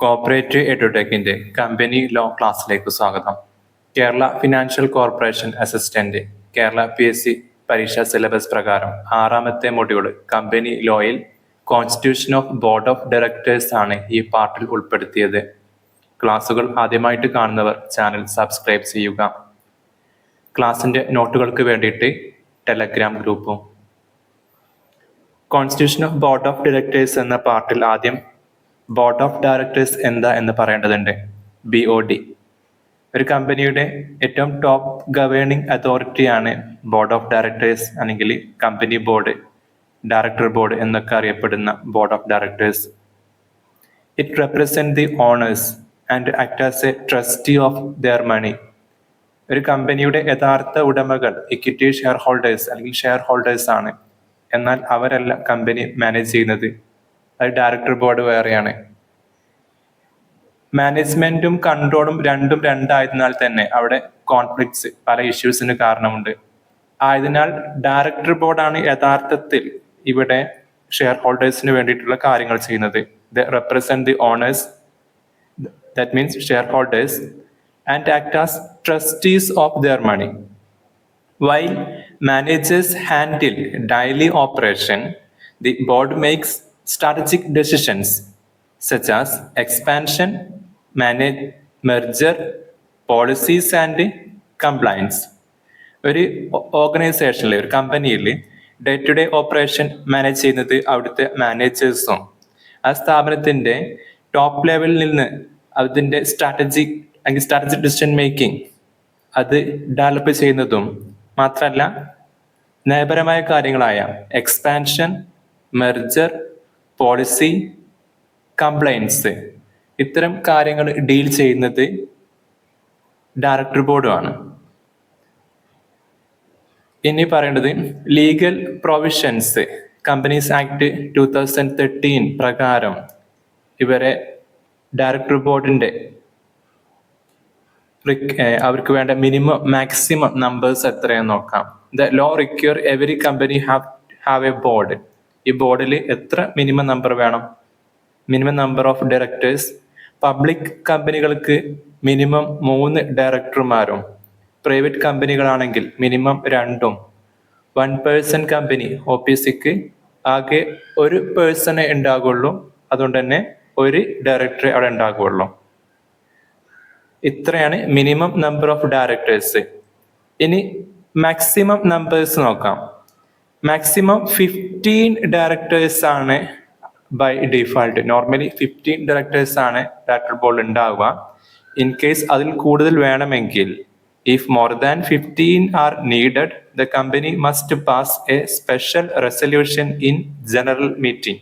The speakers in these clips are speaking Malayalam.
കോർപ്പറേറ്റ് എഡ്യൂടെക്കിന്റെ കമ്പനി ലോ ക്ലാസ്സിലേക്ക് സ്വാഗതം. Kerala financial corporation assistant Kerala PSC പരീക്ഷാ സിലബസ് പ്രകാരം 6ാമത്തെ മൊഡ്യൂൾ കമ്പനി ലോയിൽ constitution of board of directors ആണ് ഈ പാർട്ടിൽ ഉൾപ്പെടുത്തിയത്. ക്ലാസുകൾ ആദ്യമായിട്ട് കാണുന്നവർ ചാനൽ സബ്സ്ക്രൈബ് ചെയ്യുക. ക്ലാസിന്റെ നോട്ടുകൾക്ക് വേണ്ടിയിട്ട് ടെലഗ്രാം ഗ്രൂപ്പും. Constitution of board of directors എന്ന പാർട്ടിൽ ആദ്യം ബോർഡ് ഓഫ് ഡയറക്ടേഴ്സ് എന്താ എന്ന് പറയേണ്ടതുണ്ട്. BOD ഒരു കമ്പനിയുടെ ഏറ്റവും ടോപ്പ് ഗവേണിംഗ് അതോറിറ്റിയാണ് ബോർഡ് ഓഫ് ഡയറക്ടേഴ്സ്, അല്ലെങ്കിൽ കമ്പനി ബോർഡ്, ഡയറക്ടർ ബോർഡ് എന്നൊക്കെ അറിയപ്പെടുന്ന board of directors. It represent the owners and act as a trustee of their money. ഒരു കമ്പനിയുടെ യഥാർത്ഥ ഉടമകൾ ഇക്വിറ്റി ഷെയർ ഹോൾഡേഴ്സ് അല്ലെങ്കിൽ ഷെയർ ഹോൾഡേഴ്സ് ആണ്. എന്നാൽ അവരല്ല കമ്പനി മാനേജ് ചെയ്യുന്നത്. അത് ഡയറക്ടർ ബോർഡ് വേറെയാണ്. മാനേജ്മെന്റും കൺട്രോളും രണ്ടായതിനാൽ തന്നെ അവിടെ കോൺഫ്ലിക്ട്സ്, പല ഇഷ്യൂസിന് കാരണമുണ്ട്. ആയതിനാൽ ഡയറക്ടർ ബോർഡാണ് യഥാർത്ഥത്തിൽ ഇവിടെ ഷെയർ ഹോൾഡേഴ്സിന് വേണ്ടിയിട്ടുള്ള കാര്യങ്ങൾ ചെയ്യുന്നത്. The represent the owners, that means shareholders, and act as trustees of their money. While managers handle daily operation, the board makes strategic decisions such as expansion, merger, policies and compliance. ഒരു ഓർഗനൈസേഷനിൽ, ഒരു കമ്പനിയിൽ day to day operation manage ചെയ്യുന്നത് അവിടുത്തെ മാനേജേഴ്സും, ആ സ്ഥാപനത്തിന്റെ ടോപ്പ് ലെവലിൽ നിന്ന് അതിന്റെ സ്ട്രാറ്റജിക് ഡിസിഷൻ മേക്കിംഗ് അത് ഡെവലപ്പ് ചെയ്യുന്നതും മാത്രമല്ല, നയപരമായ കാര്യങ്ങളായ എക്സ്പാൻഷൻ, മെർജർ, പോളിസി, കംപ്ലൈൻസ്, ഇത്തരം കാര്യങ്ങൾ ഡീൽ ചെയ്യുന്നത് ഡയറക്ടർ ബോർഡുമാണ്. ഇനി പറയേണ്ടത് ലീഗൽ പ്രൊവിഷൻസ്. കമ്പനീസ് ആക്ട് 2013 പ്രകാരം ഇവരെ ഡയറക്ടർ ബോർഡിന്റെ അവർക്ക് വേണ്ട മിനിമം മാക്സിമം നമ്പേഴ്സ് എത്രയെന്ന് നോക്കാം. The law require every company have a board. ഈ ബോർഡിൽ എത്ര മിനിമം നമ്പർ വേണം? Minimum number of directors. Public കമ്പനികൾക്ക് മിനിമം 3 ഡയറക്ടർമാരും, പ്രൈവറ്റ് കമ്പനികളാണെങ്കിൽ മിനിമം 2. 1 പേഴ്സൺ കമ്പനി OPCക്ക് ആകെ 1 പേഴ്സണേ ഉണ്ടാകുള്ളൂ. അതുകൊണ്ട് തന്നെ 1 ഡയറക്ടറെ അവിടെ ഉണ്ടാകുള്ളൂ. ഇത്രയാണ് മിനിമം നമ്പർ ഓഫ് ഡയറക്ടേഴ്സ്. ഇനി മാക്സിമം നമ്പേഴ്സ് നോക്കാം. മാക്സിമം 15 ഡയറക്ടേഴ്സ് ആണ് ബൈ ഡിഫാൾട്ട്. നോർമലി 15 ഡയറക്ടേഴ്സ് ആണ് ഡയറക്ടർ ബോർഡ് ഉണ്ടാവുക. ഇൻ കേസ് അതിൽ കൂടുതൽ വേണമെങ്കിൽ, if more than 15 are needed, the company must pass a special resolution in general meeting.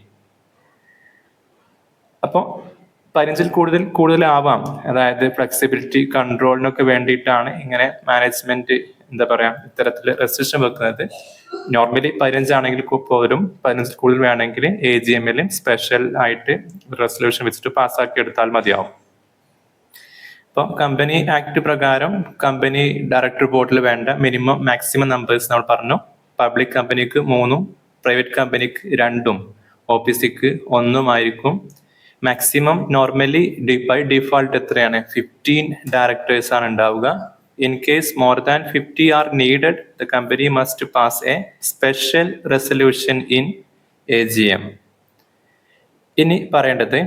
അപ്പോൾ 15 കൂടുതലാവാം. അതായത് ഫ്ലെക്സിബിലിറ്റി കൺട്രോളിനൊക്കെ വേണ്ടിയിട്ടാണ് ഇങ്ങനെ മാനേജ്മെന്റ് ഇത്തരത്തിൽ റെസ്ട്രിക്ഷൻ വെക്കുന്നത്. നോർമലി 15 ആണെങ്കിൽ പോലും 15 കൂടുതൽ വേണമെങ്കിൽ AGM-ൽ സ്പെഷ്യൽ ആയിട്ട് റെസൊല്യൂഷൻ വെച്ചിട്ട് പാസ്സാക്കി എടുത്താൽ മതിയാവും. അപ്പോൾ കമ്പനി ആക്ട് പ്രകാരം കമ്പനി ഡയറക്ടർ ബോർഡിൽ വേണ്ട മിനിമം മാക്സിമം നമ്പേഴ്സ് നമ്മൾ പറഞ്ഞു. പബ്ലിക് കമ്പനിക്ക് 3, പ്രൈവറ്റ് കമ്പനിക്ക് 2, OPCക്ക് 1 ആയിരിക്കും. മാക്സിമം നോർമലി ബൈ ഡിഫാൾട്ട് എത്രയാണ്? 15 ഡയറക്ടേഴ്സ് ആണ് ഉണ്ടാവുക. In case more than 50 R needed, the company must pass A special resolution in AGM. ഇനി പറയേണ്ടത്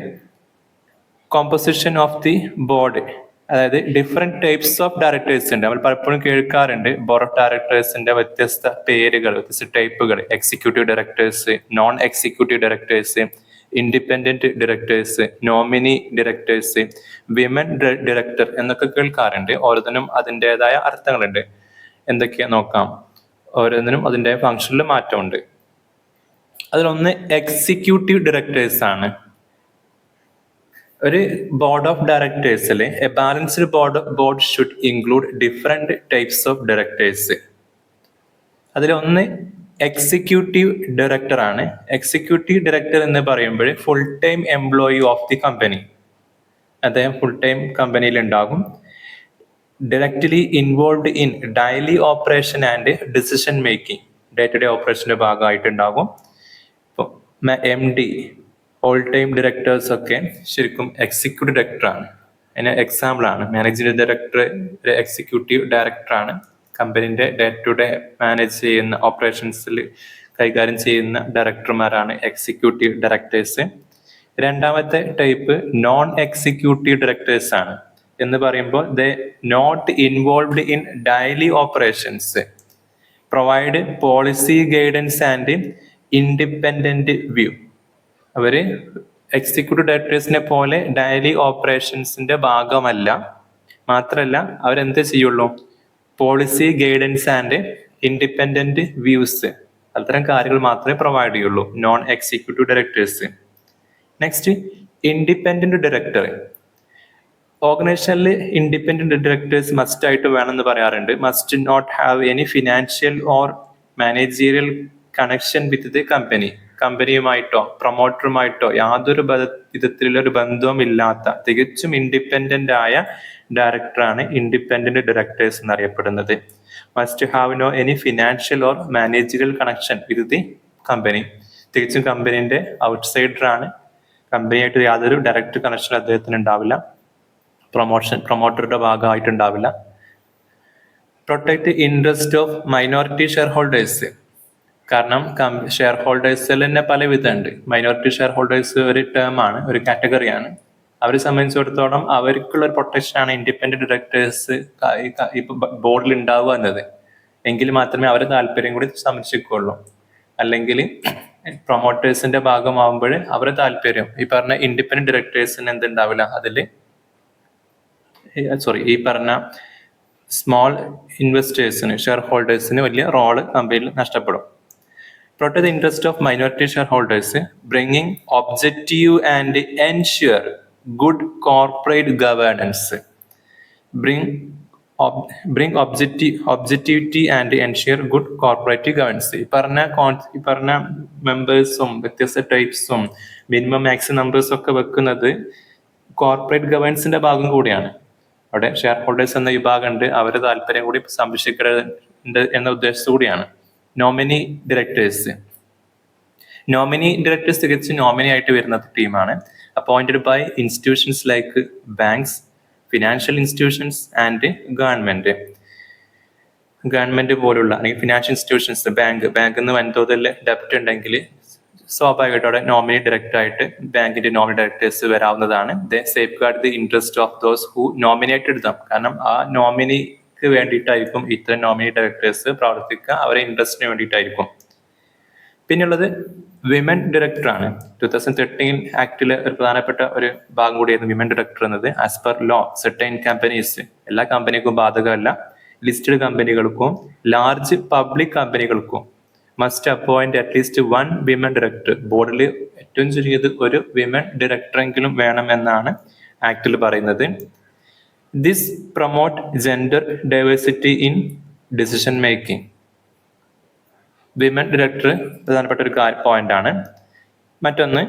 കോമ്പോസിഷൻ ഓഫ് ദി ബോർഡ്. അതായത് ഡിഫറെന്റ് ടൈപ്സ് ഓഫ് ഡയറക്ടേഴ്സ് ഉണ്ട്. നമ്മൾ പലപ്പോഴും കേൾക്കാറുണ്ട് ബോർഡ് ഓഫ് ഡയറക്ടേഴ്സിന്റെ വ്യത്യസ്ത പേരുകൾ, വ്യത്യസ്ത ടൈപ്പുകൾ. Executive directors, non executive directors, independent directors, nominee directors, women director എന്നൊക്കെ കേൾക്കാറുണ്ട്. ഓരോന്നിനും അതിൻ്റെതായ അർത്ഥങ്ങളുണ്ട്. എന്തൊക്കെയാ നോക്കാം. ഓരോന്നിനും അതിൻ്റെ ഫംഗ്ഷനിൽ മാറ്റമുണ്ട്. അതിലൊന്ന് എക്സിക്യൂട്ടീവ് ഡയറക്ടേഴ്സ് ആണ്. ഒരു ബോർഡ് ഓഫ് ഡയറക്ടേഴ്സിൽ a balanced board should include different types of directors. അതിലൊന്ന് എക്സിക്യൂട്ടീവ് ഡയറക്ടർ ആണ്. എക്സിക്യൂട്ടീവ് ഡയറക്ടർ എന്ന് പറയുമ്പോൾ full time employee of the company. അദ്ദേഹം ഫുൾ ടൈം കമ്പനിയിൽ ഉണ്ടാകും. Directly involved in daily operation and decision making. Day to day ഓപ്പറേഷന്റെ ഭാഗമായിട്ടുണ്ടാകും. ഇപ്പോൾ MD ഓൾ ടൈം ഡയറക്ടേഴ്സ് ഒക്കെ ശരിക്കും എക്സിക്യൂട്ടീവ് ഡയറക്ടറാണ്. അതിന് എക്സാമ്പിളാണ് മാനേജിംഗ് ഡയറക്ടർ, ഒരു എക്സിക്യൂട്ടീവ് ഡയറക്ടറാണ്. കമ്പനീൻ്റെ ഡേ ടു ഡേ മാനേജ് ചെയ്യുന്ന ഓപ്പറേഷൻസിൽ കൈകാര്യം ചെയ്യുന്ന ഡയറക്ടർമാരാണ് എക്സിക്യൂട്ടീവ് ഡയറക്ടേഴ്സ്. രണ്ടാമത്തെ ടൈപ്പ് നോൺ എക്സിക്യൂട്ടീവ് ഡയറക്ടേഴ്സ് ആണ്. എന്ന് പറയുമ്പോൾ they not involved in daily operations, provide policy guidance and independent view. അവര് എക്സിക്യൂട്ടീവ് ഡയറക്ടേഴ്സിനെ പോലെ ഡെയിലി ഓപ്പറേഷൻസിന്റെ ഭാഗമല്ല, മാത്രമല്ല അവരെന്ത് ചെയ്യുള്ളൂ, policy guidance and independent views, അത്തരം കാര്യങ്ങൾ മാത്രമേ പ്രൊവൈഡ് ചെയ്യുള്ളൂ non executive directors. Next independent director. ഓർഗനൈസേഷനിൽ ഇൻഡിപെൻഡന്റ് ഡയറക്ടേഴ്സ് മസ്റ്റ് ആയിട്ട് വേണമെന്ന് പറയാറുണ്ട്. Must not have any financial or managerial connection with the company. കമ്പനിയുമായിട്ടോ പ്രൊമോട്ടറുമായിട്ടോ യാതൊരു വിധത്തിലുള്ള ഒരു ബന്ധവും ഇല്ലാത്ത തികച്ചും ഇൻഡിപെൻഡന്റ് ആയ ഡയറക്ടറാണ് ഇൻഡിപെൻഡന്റ് ഡയറക്ടേഴ്സ് എന്നറിയപ്പെടുന്നത്. Must have no any financial or managerial connection with the company. തികച്ചും കമ്പനീന്റെ ഔട്ട്സൈഡറാണ്. കമ്പനിയായിട്ട് യാതൊരു ഡയറക്റ്റ് കണക്ഷൻ അദ്ദേഹത്തിന് ഉണ്ടാവില്ല. പ്രൊമോട്ടറുടെ ഭാഗമായിട്ടുണ്ടാവില്ല. Protect interest of minority share holders. കാരണം ഷെയർ ഹോൾഡേഴ്സിൽ തന്നെ പല വിധമുണ്ട്. മൈനോറിറ്റി ഷെയർ ഹോൾഡേഴ്സ് ഒരു ടേം ആണ്, ഒരു കാറ്റഗറിയാണ്. അവരെ സംബന്ധിച്ചിടത്തോളം അവർക്കുള്ള ഒരു പ്രൊട്ടക്ഷൻ ആണ് ഇൻഡിപെൻഡന്റ് ഡയറക്ടേഴ്സ് ഇപ്പൊ ബോർഡിൽ ഉണ്ടാവുക എന്നത്. എങ്കിൽ മാത്രമേ അവരെ താല്പര്യം കൂടി സംരക്ഷിക്കുള്ളൂ. അല്ലെങ്കിൽ പ്രൊമോട്ടേഴ്സിന്റെ ഭാഗമാകുമ്പോൾ അവരുടെ താല്പര്യം ഈ പറഞ്ഞ ഇൻഡിപെൻഡന്റ് ഡയറക്ടേഴ്സിന് എന്തുണ്ടാവില്ല, ഈ പറഞ്ഞ സ്മോൾ ഇൻവെസ്റ്റേഴ്സിന് ഷെയർ ഹോൾഡേഴ്സിന് വലിയ റോള് കമ്പനിയിൽ നഷ്ടപ്പെടും. Protect the interest of minority share holders, bringing objective and ensure good corporate governance. Bring objectivity and ensure good corporate governance. ഈ പറഞ്ഞ മെമ്പേഴ്സും വ്യത്യസ്ത ടൈപ്സും മിനിമം മാക്സിമം നമ്പേഴ്സും ഒക്കെ വെക്കുന്നത് കോർപ്പറേറ്റ് ഗവേണൻസിന്റെ ഭാഗം കൂടിയാണ്. അവിടെ ഷെയർ ഹോൾഡേഴ്സ് എന്ന വിഭാഗം ഉണ്ട്, അവരുടെ താല്പര്യം കൂടി സംരക്ഷിക്കേണ്ടതുണ്ട് എന്ന ഉദ്ദേശത്തോടു കൂടിയാണ്. Nominee directors. നോമിനി ഡയറക്ടേഴ്സ് തികച്ചും നോമിനി ആയിട്ട് വരുന്ന ടീമാണ്. Appointed by institutions like banks, financial institutions and government പോലുള്ള അല്ലെങ്കിൽ ഫിനാൻഷ്യൽ ഇൻസ്റ്റിറ്റ്യൂഷൻസ്, ബാങ്കിന്ന് വൻതോതിൽ ഡെപ്റ്റ് ഉണ്ടെങ്കിൽ സ്വാഭാവികമായിട്ടും അവിടെ നോമിനി ഡയറക്ടറായിട്ട് ബാങ്കിന്റെ നോമിനി ഡയറക്ടേഴ്സ് വരാവുന്നതാണ്. They safeguard the interest of those who nominated them. കാരണം ആ നോമിനിക്ക് വേണ്ടിയിട്ടായിരിക്കും ഇത്തരം നോമിനി ഡയറക്ടേഴ്സ് പ്രവർത്തിക്കുക, അവരെ ഇൻട്രസ്റ്റിന് വേണ്ടിയിട്ടായിരിക്കും. പിന്നുള്ളത് വിമൻ ഡയറക്ടറാണ്. 2013 ആക്ടിലെ ഒരു പ്രധാനപ്പെട്ട ഒരു ഭാഗം കൂടിയായിരുന്നു വിമൻ ഡയറക്ടർ എന്നത്. As per law certain companies, എല്ലാ കമ്പനിക്കും ബാധകമല്ല, ലിസ്റ്റഡ് കമ്പനികൾക്കും ലാർജ് പബ്ലിക് കമ്പനികൾക്കും must appoint at least 1 women director. ബോർഡിൽ ഏറ്റവും ചുരുങ്ങിയത് ഒരു വിമൻ ഡയറക്ടറെങ്കിലും വേണമെന്നാണ് ആക്ടിൽ പറയുന്നത്. This promote gender diversity in decision making. Women director പ്രധാനപ്പെട്ട ഒരു പോയിന്റ് ആണ്. മറ്റൊന്ന്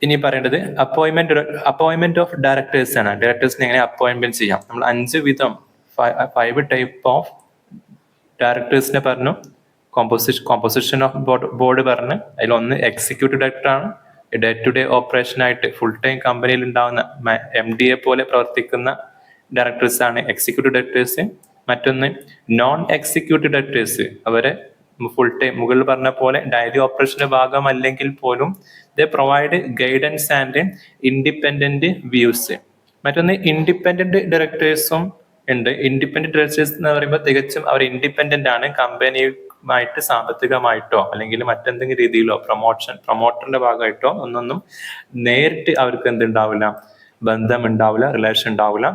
ഇനി പറയേണ്ടത് അപ്പോയിന്റ്മെന്റ് ഓഫ് ഡയറക്ടേഴ്സ് ആണ്. ഡയറക്ടേഴ്സിനെ എങ്ങനെ അപ്പോയിന്റ്മെന്റ് ചെയ്യാം. നമ്മൾ 5 വിധം 5 ടൈപ്പ് ഓഫ് ഡയറക്ടേഴ്സിനെ പറഞ്ഞു. കോമ്പോസിഷൻ ഓഫ് ബോർഡ് പറഞ്ഞ് അതിലൊന്ന് എക്സിക്യൂട്ടീവ് ഡയറക്ടറാണ്. ഡേ ടു ഡേ ഓപ്പറേഷൻ ആയിട്ട് ഫുൾ ടൈം കമ്പനിയിൽ ഉണ്ടാവുന്ന MD പോലെ പ്രവർത്തിക്കുന്ന ഡയറക്ടേഴ്സ് ആണ് എക്സിക്യൂട്ടീവ് ഡയറക്ടേഴ്സ്. മറ്റൊന്ന് നോൺ എക്സിക്യൂട്ടീവ് ഡയറക്ടേഴ്സ്, അവരെ ഫുൾ ടൈം മുകളിൽ പറഞ്ഞ പോലെ ഡെയിലി ഓപ്പറേഷന്റെ ഭാഗമല്ലെങ്കിൽ പോലും ദേ provide guidance and independent views. മറ്റൊന്ന് ഇൻഡിപെൻഡന്റ് ഡയറക്ടേഴ്സും ഉണ്ട്. ഇൻഡിപെൻഡന്റ് ഡയറക്ടേഴ്സ് എന്ന് പറയുമ്പോൾ തികച്ചും അവർ ഇൻഡിപെൻഡന്റ് ആണ്. കമ്പനിയുമായിട്ട് സാമ്പത്തികമായിട്ടോ അല്ലെങ്കിൽ മറ്റെന്തെങ്കിലും രീതിയിലോ പ്രൊമോട്ടറിന്റെ ഭാഗമായിട്ടോ ഒന്നൊന്നും നേരിട്ട് അവർക്ക് എന്തുണ്ടാവില്ല, ബന്ധമുണ്ടാവില്ല, റിലേഷൻ ഉണ്ടാവില്ല.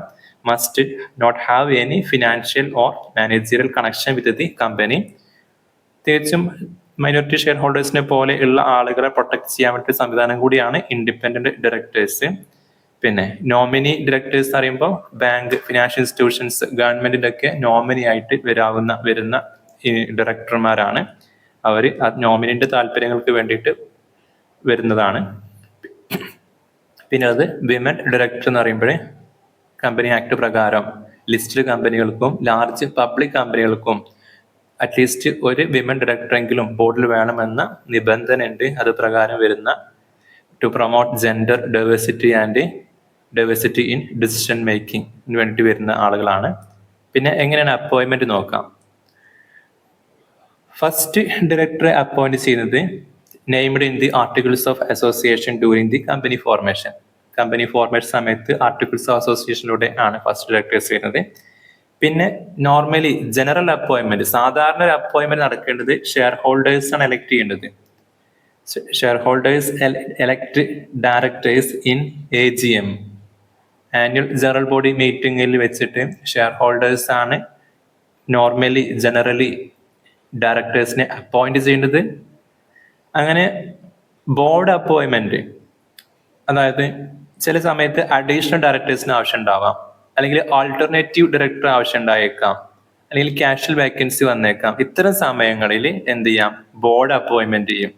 Must not have any financial or managerial connection with the company. തികച്ചും മൈനോറിറ്റി ഷെയർ ഹോൾഡേഴ്സിനെ പോലെ ഉള്ള ആളുകളെ പ്രൊട്ടക്ട് ചെയ്യാൻ വേണ്ടി സംവിധാനം കൂടിയാണ് ഇൻഡിപെൻഡന്റ് ഡയറക്ടേഴ്സ്. പിന്നെ നോമിനി ഡയറക്ടേഴ്സ് എന്ന് പറയുമ്പോൾ ബാങ്ക്, ഫിനാൻഷ്യൽ ഇൻസ്റ്റിറ്റ്യൂഷൻസ്, ഗവൺമെന്റിന്റെ ഒക്കെ നോമിനി ആയിട്ട് വരുന്ന ഡയറക്ടർമാരാണ്. അവർ നോമിനിന്റെ താല്പര്യങ്ങൾക്ക് വേണ്ടിയിട്ട് വരുന്നതാണ്. പിന്നെ അത് വിമൻ ഡയറക്ടർ എന്ന് പറയുമ്പോൾ കമ്പനി ആക്ട് പ്രകാരം ലിസ്റ്റഡ് കമ്പനികൾക്കും ലാർജ് പബ്ലിക് കമ്പനികൾക്കും അറ്റ്ലീസ്റ്റ് ഒരു വിമൻ ഡയറക്ടറെങ്കിലും ബോർഡിൽ വേണമെന്ന നിബന്ധന ഉണ്ട്. അത് പ്രകാരം വരുന്ന to promote gender diversity and diversity in decision making വേണ്ടി വരുന്ന ആളുകളാണ്. പിന്നെ എങ്ങനെയാണ് അപ്പോയിൻമെന്റ് നോക്കാം. ഫസ്റ്റ് ഡയറക്ടറെ അപ്പോയിന്റ് ചെയ്യുന്നത് named in the articles of association during the company formation. Company formation സമയത്ത് ആർട്ടിക്കിൾസ് ഓഫ് അസോസിയേഷനിലൂടെ ആണ് ഫസ്റ്റ് ഡയറക്ടേഴ്സ് ചെയ്യുന്നത്. പിന്നെ നോർമലി ജനറൽ അപ്പോയിൻമെന്റ്, സാധാരണ ഒരു അപ്പോയിൻമെന്റ് നടക്കേണ്ടത് ഷെയർ ഹോൾഡേഴ്സ് ആണ് എലക്ട് ചെയ്യേണ്ടത്. Share holders elect directors in AGM, annual general body മീറ്റിംഗിൽ വെച്ചിട്ട് ഷെയർ ഹോൾഡേഴ്സ് ആണ് നോർമലി ജനറലി ഡയറക്ടേഴ്സിനെ അപ്പോയിന്റ് ചെയ്യേണ്ടത്. അങ്ങനെ ബോർഡ് അപ്പോയിൻമെന്റ്, അതായത് ചില സമയത്ത് അഡീഷണൽ ഡയറക്ടേഴ്സിന് ആവശ്യം ഉണ്ടാവാം, അല്ലെങ്കിൽ ആൾട്ടർനേറ്റീവ് ഡയറക്ടർ ആവശ്യം ഉണ്ടായേക്കാം, അല്ലെങ്കിൽ കാഷ്വൽ വേക്കൻസി വന്നേക്കാം. ഇത്തരം സമയങ്ങളിൽ എന്ത് ചെയ്യാം, ബോർഡ് അപ്പോയിൻമെന്റ് ചെയ്യും.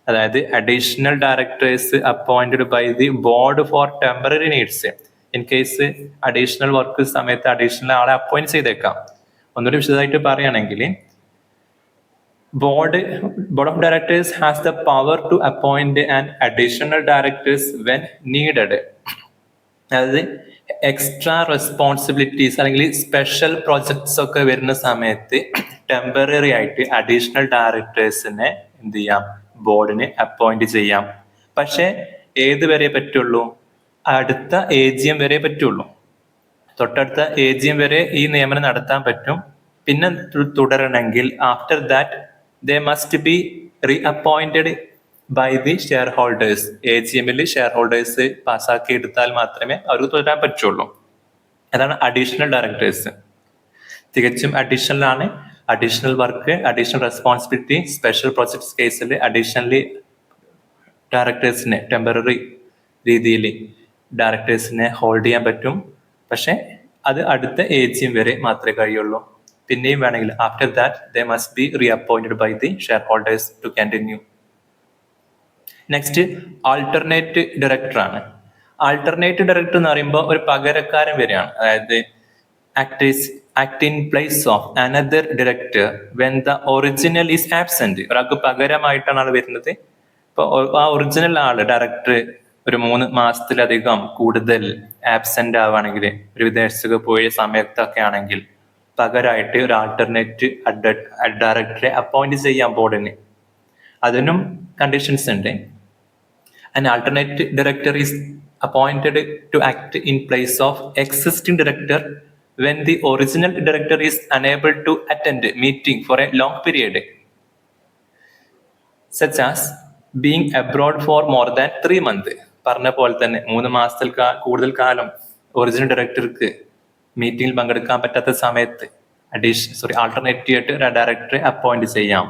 അതായത് additional directors appointed by the board for temporary needs. In case additional work സമയത്ത് അഡീഷണൽ ആളെ അപ്പോയിന്റ് ചെയ്തേക്കാം. ഒന്നുകൂടി വിശദമായിട്ട് പറയുകയാണെങ്കിൽ, board of directors has the power to appoint an additional directors when needed. അതായത് എക്സ്ട്രാ റെസ്പോൺസിബിലിറ്റീസ് അല്ലെങ്കിൽ സ്പെഷ്യൽ പ്രോജക്ട്സ് ഒക്കെ വരുന്ന സമയത്ത് ടെമ്പററി ആയിട്ട് അഡീഷണൽ ഡയറക്ടേഴ്സിനെ എന്ത് ചെയ്യാം, ബോർഡിന് അപ്പോയിന്റ് ചെയ്യാം. പക്ഷെ ഏത് വരെ പറ്റുള്ളൂ, അടുത്ത AGM വരെ പറ്റുള്ളൂ. തൊട്ടടുത്ത AGM വരെ ഈ നിയമനം നടത്താൻ പറ്റും. പിന്നെ തുടരണമെങ്കിൽ after that they must be reappointed by the shareholders. AGM-ൽ ഷെയർ ഹോൾഡേഴ്സ് പാസ്സാക്കി എടുത്താൽ മാത്രമേ അവർക്ക് തുടരാൻ പറ്റുള്ളൂ. അതാണ് അഡീഷണൽ ഡയറക്ടേഴ്സ്. തികച്ചും അഡീഷണൽ ആണ്. Additional work, additional responsibility, special projects കേസിൽ അഡീഷണലി ഡയറക്ടേഴ്സിനെ ടെമ്പററി രീതിയിൽ ഡയറക്ടേഴ്സിനെ ഹോൾഡ് ചെയ്യാൻ പറ്റും. പക്ഷെ അത് അടുത്ത AGM വരെ മാത്രമേ കഴിയുള്ളൂ. പിന്നെയും വേണമെങ്കിൽ after that they must be reappointed by the share holders to continue. Next alternate director ആണ്. ആൾട്ടർനേറ്റ് ഡയറക്ടർ എന്ന് പറയുമ്പോൾ ഒരു പകരക്കാരൻ വരെയാണ്. അതായത് act in place of another director when the original is absent. ഒരാൾക്ക് പകരമായിട്ടാണ് ആൾ വരുന്നത്. ഇപ്പൊ ആ ഒറിജിനൽ ആള് ഡയറക്ടർ ഒരു 3 മാസത്തിലധികം കൂടുതൽ ആബ്സെന്റ് ആവുകയാണെങ്കിൽ, ഒരു വിദേശത്തൊക്കെ പോയ സമയത്തൊക്കെ ആണെങ്കിൽ പകരമായിട്ട് ഒരു ആൾട്ടർനേറ്റ് ഡയറക്ടറെ അപ്പോയിന്റ് ചെയ്യാം ബോർഡിന്. അതിനും കണ്ടീഷൻസ് ഉണ്ട്. An alternate director is appointed to act in place of existing director when the original director is unable to attend meeting for a long period, such as being abroad for more than 3 months. പറഞ്ഞ പോലെ തന്നെ 3 മാസത്തിൽ കൂടുതൽ കാലം ഒറിജിനൽ ഡയറക്ടർക്ക് മീറ്റിംഗിൽ പങ്കെടുക്കാൻ പറ്റാത്ത സമയത്ത് ആൾട്ടർനേറ്റീവ് ഡയറക്ടറെ അപ്പോയിന്റ് ചെയ്യാം.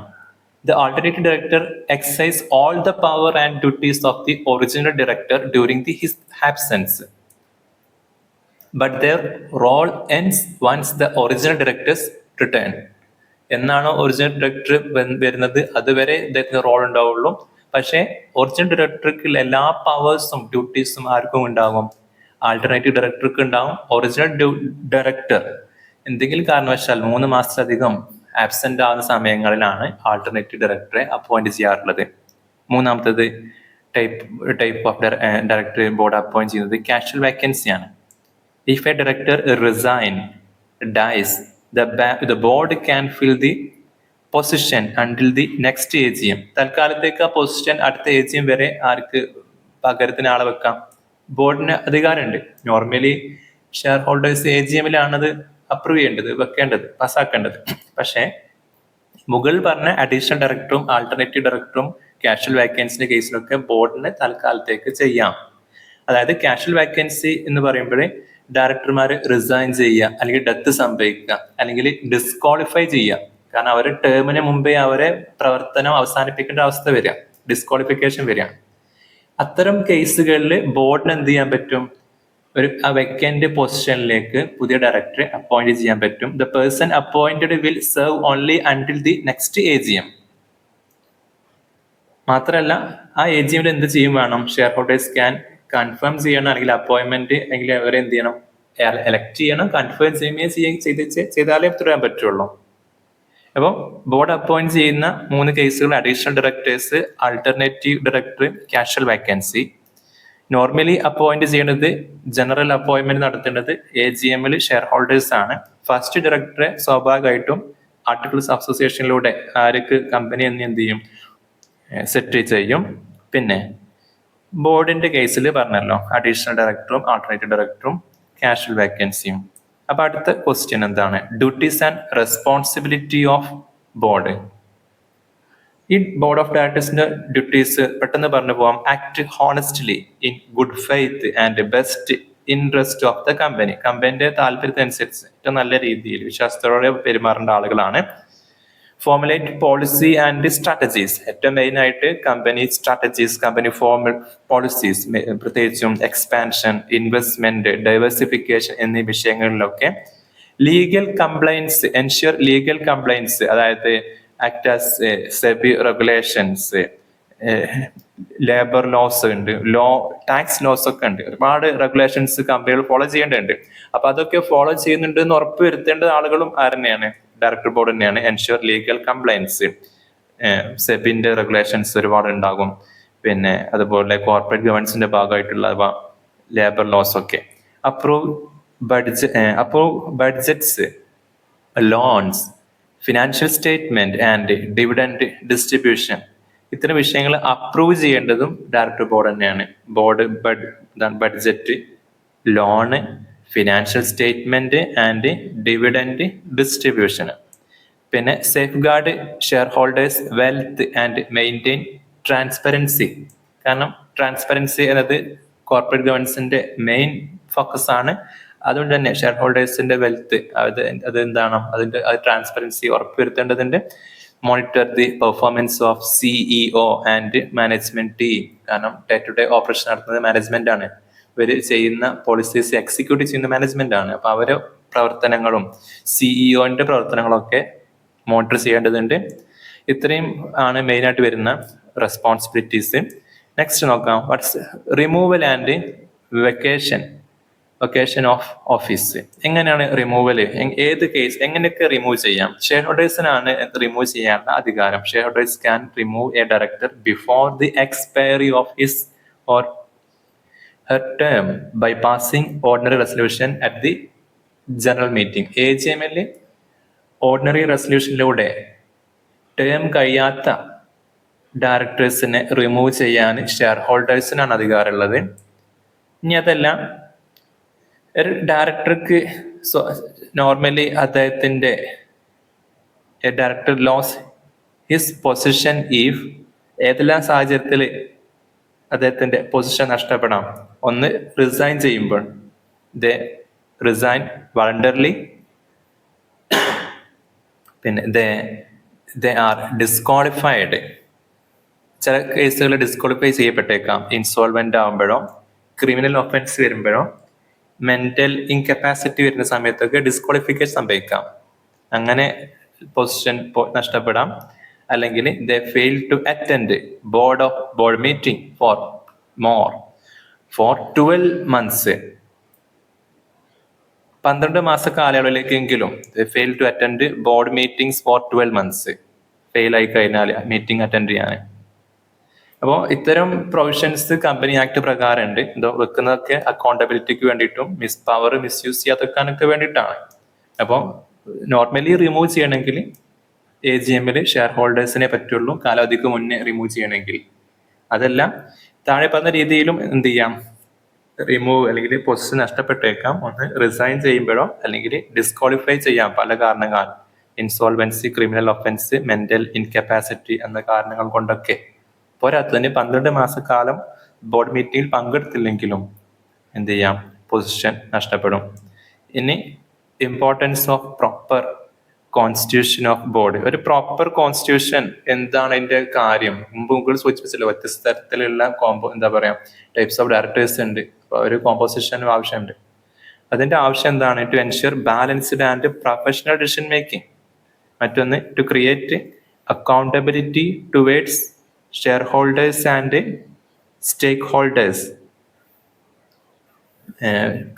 The alternative director exercise all the power and duties of the original director during his absence, but their role ends once the original directors return. എന്നാണോ ഒറിജിനൽ ഡയറക്ടർ വരുന്നത് അതുവരെ ഇദ്ദേഹത്തിന് റോൾ ഉണ്ടാവുള്ളൂ. പക്ഷേ ഒറിജിനൽ ഡയറക്ടർക്ക് എല്ലാ പവേഴ്സും ഡ്യൂട്ടീസും ആർക്കും ഉണ്ടാകും, ആൾട്ടർനേറ്റീവ് ഡയറക്ടർക്ക് ഉണ്ടാവും. ഒറിജിനൽ ഡയറക്ടർ എന്തെങ്കിലും കാരണവശാൽ 3 മാസത്തിലധികം ആബ്സെന്റ് ആവുന്ന സമയങ്ങളിലാണ് ആൾട്ടർനേറ്റീവ് ഡയറക്ടറെ അപ്പോയിന്റ് ചെയ്യാറുള്ളത്. മൂന്നാമത്തത് type of director board appoint ചെയ്യുന്നത് കാഷ്വൽ വേക്കൻസിയാണ്. If a director resign dies the board can fill the position until the next AGM. തൽക്കാലത്തേക്ക് ആ പൊസിഷൻ അടുത്ത AGM വരെ ആർക്ക് പകരത്തിന് ആളെ വെക്കാം, ബോർഡിന് അധികാരമുണ്ട്. നോർമലി ഷെയർ ഹോൾഡേഴ്സ് AGM-ലാണത് അപ്രൂവ് ചെയ്യേണ്ടത്, വെക്കേണ്ടത്, പാസ്സാക്കേണ്ടത്. പക്ഷേ മുകളിൽ പറഞ്ഞ അഡീഷണൽ ഡയറക്ടറും ആൾട്ടർനേറ്റീവ് ഡയറക്ടറും കാഷ്വൽ വേക്കൻസിന്റെ കേസിലൊക്കെ ബോർഡിന് തൽക്കാലത്തേക്ക് ചെയ്യാം. അതായത് കാഷ്വൽ വേക്കൻസി എന്ന് പറയുമ്പോൾ ഡയറക്ടർമാർ റിസൈൻ ചെയ്യുക, അല്ലെങ്കിൽ ഡെത്ത് സംഭവിക്കുക, അല്ലെങ്കിൽ ഡിസ്ക്വാളിഫൈ ചെയ്യുക. കാരണം അവരുടെ ടേമിന് മുമ്പേ അവരെ പ്രവർത്തനം അവസാനിപ്പിക്കേണ്ട അവസ്ഥ വരിക, ഡിസ്ക്വാളിഫിക്കേഷൻ വരിക. അത്തരം കേസുകളിൽ ബോർഡിന് എന്ത് ചെയ്യാൻ പറ്റും, ഒരു വെക്കന്റ് പൊസിഷനിലേക്ക് പുതിയ ഡയറക്ടറെ അപ്പോയിന്റ് ചെയ്യാൻ പറ്റും. The person appointed will serve only until the next AGM. മാത്രമല്ല ആ AGM-ൽ എന്ത് ചെയ്യും വേണം, ഷെയർ ഹോൾഡേഴ്സ് ക്യാൻ കൺഫേം ചെയ്യണം, അല്ലെങ്കിൽ അപ്പോയിന്റ്മെന്റ് അല്ലെങ്കിൽ അവരെ എന്ത് ചെയ്യണം, എലക്ട് ചെയ്യണം. കൺഫേം ചെയ്താലേ തുടരാൻ പറ്റുള്ളൂ. അപ്പോൾ ബോർഡ് അപ്പോയിന്റ് ചെയ്യുന്ന 3 കേസുകൾ additional directors, alternative director, casual vacancy. Normally appoint ചെയ്യുന്നത് ജനറൽ അപ്പോയിന്റ്മെന്റ് നടത്തേണ്ടത് AGM ഷെയർ ഹോൾഡേഴ്സ് ആണ്. ഫസ്റ്റ് ഡയറക്ടറെ സ്വാഭാവികമായിട്ടും ആർട്ടിക്കിൾസ് ഓഫ് അസോസിയേഷനിലൂടെ ആർക്ക് കമ്പനി എന്ന് എന്ത് ചെയ്യും, സെറ്റ് ചെയ്യും. പിന്നെ ബോർഡിന്റെ കേസിൽ പറഞ്ഞല്ലോ അഡീഷണൽ ഡയറക്ടറും ആൾട്ടർനേറ്റീവ് ഡയറക്ടറും കാഷ്വൽ വേക്കൻസിയും. അപ്പൊ അടുത്ത ക്വസ്റ്റ്യൻ എന്താണ്? Duties and responsibility of board. ഈ ബോർഡ് ഓഫ് ഡയറക്ടേഴ്സിന്റെ ഡ്യൂട്ടീസ് പെട്ടെന്ന് പറഞ്ഞു പോവാം. Act honestly in good faith and best interest of the company. കമ്പനിയുടെ താല്പര്യത്തിനനുസരിച്ച് ഏറ്റവും നല്ല രീതിയിൽ വിശ്വാസത്തോടെ പെരുമാറേണ്ട ആളുകളാണ്. Formulate policy and strategies. ഏറ്റവും മെയിൻ ആയിട്ട് കമ്പനി സ്ട്രാറ്റജീസ്, കമ്പനി പോളിസീസ്, പ്രത്യേകിച്ചും എക്സ്പാൻഷൻ, ഇൻവെസ്റ്റ്മെന്റ്, ഡൈവേഴ്സിഫിക്കേഷൻ എന്നീ വിഷയങ്ങളിലൊക്കെ legal compliance, ensure legal compliance, അതായത് act as SEBI regulations, labour laws ഉണ്ട്, ടാക്സ് ലോസ് ഒക്കെ ഉണ്ട്, ഒരുപാട് റെഗുലേഷൻസ് കമ്പനികൾ ഫോളോ ചെയ്യേണ്ടതുണ്ട്. അപ്പൊ അതൊക്കെ ഫോളോ ചെയ്യുന്നുണ്ട് എന്ന് ഉറപ്പ് വരുത്തേണ്ട ആളുകളും ആരെന്നെയാണ്? ഡയറക്ടർ ബോർഡ് തന്നെയാണ്. എൻഷ്യൂർ ലീഗൽ കംപ്ലൈൻസ്, സെബിന്റെ റെഗുലേഷൻസ് ഒരുപാട് ഉണ്ടാകും. പിന്നെ അതുപോലെ കോർപ്പറേറ്റ് ഗവേണൻസിന്റെ ഭാഗമായിട്ടുള്ള ലേബർ ലോസ് ഒക്കെ. Approve budgets, loans, financial statement and dividend distribution. ഇത്തരം വിഷയങ്ങൾ അപ്രൂവ് ചെയ്യേണ്ടതും ഡയറക്ടർ ബോർഡ് തന്നെയാണ്. Board budget, loan, financial statement and dividend distribution. പിന്നെ safeguard shareholders wealth and maintain transparency. കാരണം ട്രാൻസ്പെറൻസി എന്നത് കോർപ്പറേറ്റ് ഗവേണൻസിന്റെ മെയിൻ ഫോക്കസ് ആണ്. അതുകൊണ്ട് തന്നെ ഷെയർ ഹോൾഡേഴ്സിന്റെ വെൽത്ത് അത് എന്താണ്, അതിന്റെ ട്രാൻസ്പെറൻസി ഉറപ്പുവരുത്തേണ്ടതുണ്ട്. Monitor the performance of CEO and management team. കാരണം ഡേ ടു ഡേ ഓപ്പറേഷൻ നടത്തുന്നത് മാനേജ്മെന്റ് ആണ്. ഇവർ ചെയ്യുന്ന പോളിസീസ് എക്സിക്യൂട്ട് ചെയ്യുന്ന മാനേജ്മെന്റ് ആണ്. അപ്പൊ അവരെ പ്രവർത്തനങ്ങളും CEOന്റെ പ്രവർത്തനങ്ങളൊക്കെ മോണിറ്റർ ചെയ്യേണ്ടതുണ്ട്. ഇത്രയും ആണ് മെയിൻ ആയിട്ട് വരുന്ന റെസ്പോൺസിബിലിറ്റീസ്. നെക്സ്റ്റ് നോക്കാം, what's removal and vacation of office. എങ്ങനെയാണ് റിമൂവൽ? ഏത് കേസ് എങ്ങനെയൊക്കെ റിമൂവ് ചെയ്യാം? ഷെയർ ഹോൾഡേഴ്സിനാണ് റിമൂവ് ചെയ്യാനുള്ള അധികാരം. Shareholders can remove a director before the expiry of his or her term by passing ordinary resolution at the general meeting. AGM ordinary റെസൊല്യൂഷനിലൂടെ ടേം കഴിയാത്ത ഡയറക്ടേഴ്സിനെ റിമൂവ് ചെയ്യാൻ ഷെയർ ഹോൾഡേഴ്സിനാണ് അധികാരമുള്ളത്. ഇനി അതല്ല, ഒരു ഡയറക്ടർക്ക് നോർമലി അദ്ദേഹത്തിന്റെ director loses his position if ഏതെല്ലാം സാഹചര്യത്തിൽ അദ്ദേഹത്തിന്റെ പൊസിഷൻ നഷ്ടപ്പെടാം? ഒന്ന്, റിസൈൻ ചെയ്യുമ്പോൾ, ദേ റിസൈൻ വളണ്ടർലി. പിന്നെ ദേ ആർ ഡിസ്ക്വാളിഫൈഡ്. ചില കേസുകൾ ഡിസ്ക്വാളിഫൈ ചെയ്യപ്പെട്ടേക്കാം. ഇൻസോൾവെന്റ് ആകുമ്പോഴോ, ക്രിമിനൽ ഒഫൻസ് വരുമ്പോഴോ, മെന്റൽ ഇൻകപ്പാസിറ്റി വരുന്ന സമയത്തൊക്കെ ഡിസ്ക്വാളിഫിക്കേഷൻ സംഭവിക്കാം. അങ്ങനെ പൊസിഷൻ നഷ്ടപ്പെടാം. അല്ലെങ്കിൽ they fail to attend board meeting for 12 months, 12 മാസ കാലയളവിലേക്കെങ്കിലും fail to attend board meetings for 12 months. Fail ആയി കഴിഞ്ഞാൽ മീറ്റിംഗ് അറ്റൻഡ് ചെയ്യാൻ. അപ്പോൾ ഇത്തരം പ്രൊവിഷൻസ് കമ്പനി ആക്ട് പ്രകാരം ഉണ്ട്. ഇതോ വെക്കുന്നതൊക്കെ അക്കൗണ്ടബിലിറ്റിക്ക് വേണ്ടിയിട്ടും പവർ മിസ്യൂസ് ചെയ്യാതൊക്കെ വേണ്ടിയിട്ടാണ്. അപ്പോൾ നോർമലി റിമൂവ് ചെയ്യണമെങ്കിൽ AGM ഷെയർ ഹോൾഡേഴ്സിനെ പറ്റുള്ളൂ, കാലാവധിക്ക് മുന്നേ റിമൂവ് ചെയ്യണമെങ്കിൽ. അതല്ല, താഴെ പറഞ്ഞ രീതിയിലും എന്ത് ചെയ്യാം, റിമൂവ് അല്ലെങ്കിൽ പൊസിഷൻ നഷ്ടപ്പെട്ടേക്കാം. ഒന്ന് റിസൈൻ ചെയ്യുമ്പോഴോ അല്ലെങ്കിൽ ഡിസ്ക്വാളിഫൈ ചെയ്യാം പല കാരണങ്ങൾ, insolvency, criminal offence, mental incapacity എന്ന കാരണങ്ങൾ കൊണ്ടൊക്കെ. പോരാത്തതിന് 12 മാസക്കാലം ബോർഡ് മീറ്റിംഗിൽ പങ്കെടുത്തില്ലെങ്കിലും എന്ത് ചെയ്യാം, പൊസിഷൻ നഷ്ടപ്പെടും. ഇനി importance of proper constitution of board. ഒരു പ്രോപ്പർ കോൺസ്റ്റിറ്റ്യൂഷൻ എന്താണ് അതിന്റെ കാര്യം? മുമ്പ് സൂചിപ്പിച്ചല്ലോ, വ്യത്യസ്ത തരത്തിലുള്ള ടൈപ്സ് ഓഫ് ഡയറക്ടേഴ്സ് ഉണ്ട്. അപ്പോൾ ഒരു കോമ്പോസിഷനും ആവശ്യമുണ്ട്. അതിന്റെ ആവശ്യം എന്താണ്? To ensure balanced and professional decision making. മറ്റൊന്ന്, to create accountability towards shareholders and stakeholders.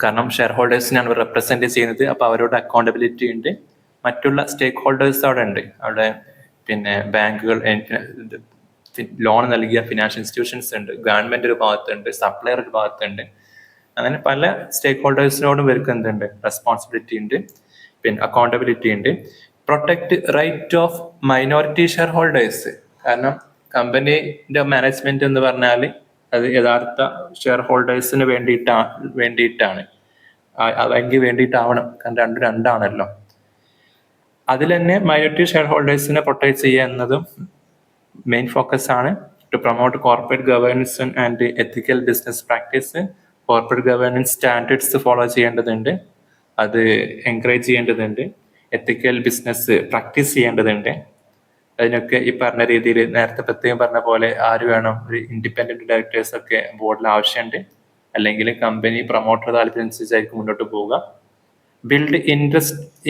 കാരണം ഷെയർ ഹോൾഡേഴ്സിനാണ് റെപ്രസെന്റ് ചെയ്യുന്നത്. അപ്പൊ അവരോട് അക്കൗണ്ടബിലിറ്റി ഉണ്ട്. മറ്റുള്ള സ്റ്റേക്ക് ഹോൾഡേഴ്സ് അവിടെ ഉണ്ട്. അവിടെ പിന്നെ ബാങ്കുകൾ, ലോൺ നൽകിയ ഫിനാൻഷ്യൽ ഇൻസ്റ്റിറ്റ്യൂഷൻസ് ഉണ്ട്, ഗവൺമെന്റ് ഒരു ഭാഗത്തുണ്ട്, സപ്ലയർ ഒരു ഭാഗത്തുണ്ട്. അങ്ങനെ പല സ്റ്റേക്ക് ഹോൾഡേഴ്സിനോടും ഇവർക്ക് എന്തുണ്ട്, റെസ്പോൺസിബിലിറ്റി ഉണ്ട്, പിന്നെ അക്കൗണ്ടബിലിറ്റി ഉണ്ട്. Protect right of minority share holders. കാരണം കമ്പനിയുടെ മാനേജ്മെന്റ് എന്ന് പറഞ്ഞാൽ അത് യഥാർത്ഥ ഷെയർ ഹോൾഡേഴ്സിന് വേണ്ടിയിട്ടാണ് അവർക്ക് വേണ്ടിയിട്ടാവണം. കാരണം രണ്ടാണല്ലോ. അതിൽ തന്നെ മൈനോറിറ്റി ഷെയർ ഹോൾഡേഴ്സിനെ പ്രൊട്ടക്ട് ചെയ്യുക എന്നതും മെയിൻ ഫോക്കസ് ആണ്. To promote corporate governance and ethical business practice. Corporate governance standards follow ചെയ്യേണ്ടതുണ്ട്, അത് എൻകറേജ് ചെയ്യേണ്ടതുണ്ട്. എത്തിക്കൽ ബിസിനസ് പ്രാക്ടീസ് ചെയ്യേണ്ടതുണ്ട്. അതിനൊക്കെ ഈ പറഞ്ഞ രീതിയിൽ നേരത്തെ പ്രത്യേകം പറഞ്ഞ പോലെ ആര് വേണം, ഒരു ഇൻഡിപെൻഡന്റ് ഡയറക്ടേഴ്സ് ഒക്കെ ബോർഡിൽ ആവശ്യമുണ്ട്. അല്ലെങ്കിൽ കമ്പനി പ്രൊമോട്ടർ താല്പര്യം അനുസരിച്ചായിരിക്കും മുന്നോട്ട് പോവുക. Build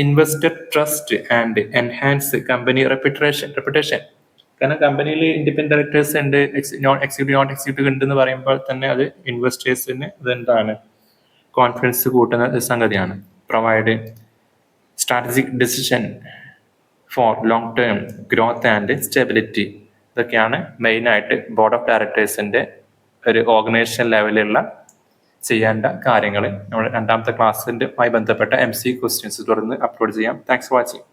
investor trust and enhance company reputation. കാരണം കമ്പനിയിൽ ഇൻഡിപെൻഡന്റ് ഡയറക്ടേഴ്സ് ഉണ്ട്, നോൺ എക്സിക്യൂട്ടീവ് ഉണ്ടെന്ന് പറയുമ്പോൾ തന്നെ അത് ഇൻവെസ്റ്റേഴ്സിന് ഇതെന്താണ്, കോൺഫിഡൻസ് കൂട്ടുന്ന ഒരു സംഗതിയാണ്. Provide strategic decision for long term growth and stability. ഇതൊക്കെയാണ് മെയിനായിട്ട് ബോർഡ് ഓഫ് ഡയറക്ടേഴ്സിന്റെ ഒരു ഓർഗനൈസേഷൻ ലെവലിലുള്ള ചെയ്യേണ്ട കാര്യങ്ങൾ. നമ്മൾ രണ്ടാമത്തെ ക്ലാസ്സിൻ്റെമായി ബന്ധപ്പെട്ട MC ക്വസ്റ്റ്യൻസ് തുടർന്ന് അപ്ലോഡ് ചെയ്യാം. Thanks for watching.